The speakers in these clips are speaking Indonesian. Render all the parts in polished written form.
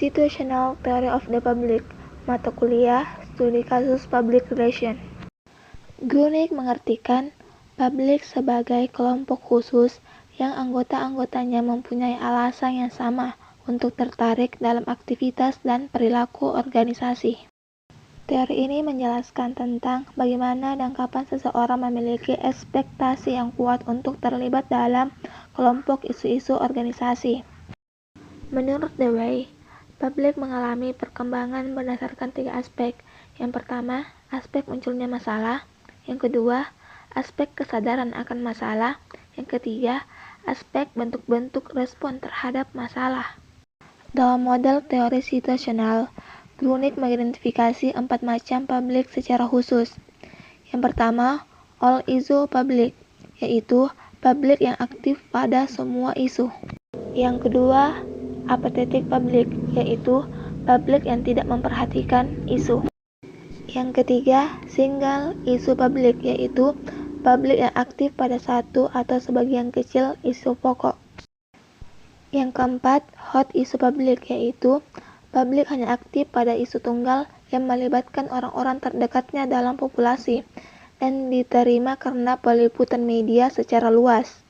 Situational Theory of the Public, mata kuliah Studi Kasus Public Relation. Grunig mengartikan publik sebagai kelompok khusus yang anggota-anggotanya mempunyai alasan yang sama untuk tertarik dalam aktivitas dan perilaku organisasi. Teori ini menjelaskan tentang bagaimana dan kapan seseorang memiliki ekspektasi yang kuat untuk terlibat dalam kelompok isu-isu organisasi. Menurut Dewey, publik mengalami perkembangan berdasarkan 3 aspek. Yang pertama, aspek munculnya masalah. Yang kedua, aspek kesadaran akan masalah. Yang ketiga, aspek bentuk-bentuk respon terhadap masalah. Dalam model teori situasional, Grunig mengidentifikasi 4 macam publik secara khusus. Yang pertama, all issue public, yaitu publik yang aktif pada semua isu. Yang kedua, apathetic public, yaitu publik yang tidak memperhatikan isu. Yang ketiga, single issue public, yaitu publik yang aktif pada satu atau sebagian kecil isu pokok. Yang keempat, hot issue public, yaitu publik hanya aktif pada isu tunggal yang melibatkan orang-orang terdekatnya dalam populasi dan diterima karena peliputan media secara luas.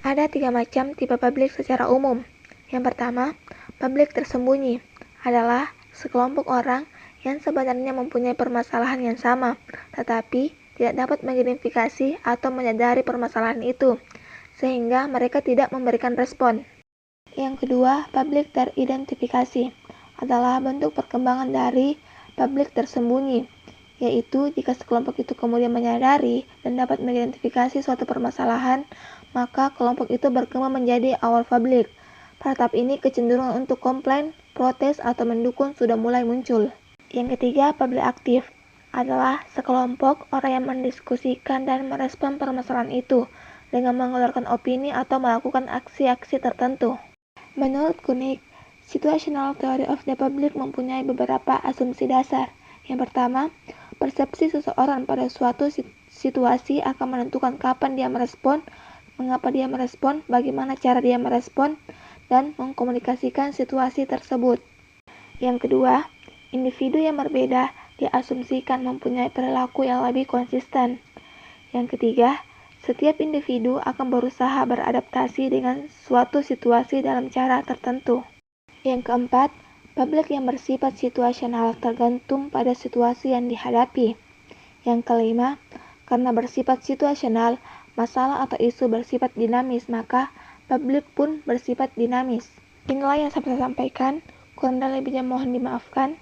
Ada 3 macam tipe publik secara umum. Yang pertama, publik tersembunyi adalah sekelompok orang yang sebenarnya mempunyai permasalahan yang sama, tetapi tidak dapat mengidentifikasi atau menyadari permasalahan itu, sehingga mereka tidak memberikan respon. Yang kedua, publik teridentifikasi adalah bentuk perkembangan dari publik tersembunyi, yaitu jika sekelompok itu kemudian menyadari dan dapat mengidentifikasi suatu permasalahan, maka kelompok itu berkembang menjadi awal publik. Pada tahap ini, kecenderungan untuk komplain, protes, atau mendukung sudah mulai muncul. Yang ketiga, publik aktif adalah sekelompok orang yang mendiskusikan dan merespon permasalahan itu dengan mengeluarkan opini atau melakukan aksi-aksi tertentu. Menurut Grunig, situational theory of the public mempunyai beberapa asumsi dasar. Yang pertama, persepsi seseorang pada suatu situasi akan menentukan kapan dia merespon, mengapa dia merespon, bagaimana cara dia merespon, dan mengkomunikasikan situasi tersebut. Yang kedua, individu yang berbeda diasumsikan mempunyai perilaku yang lebih konsisten. Yang ketiga, setiap individu akan berusaha beradaptasi dengan suatu situasi dalam cara tertentu. Yang keempat, publik yang bersifat situasional tergantung pada situasi yang dihadapi. Yang kelima, karena bersifat situasional, masalah atau isu bersifat dinamis, maka publik pun bersifat dinamis. Inilah yang saya sampaikan, kurang dan lebihnya mohon dimaafkan.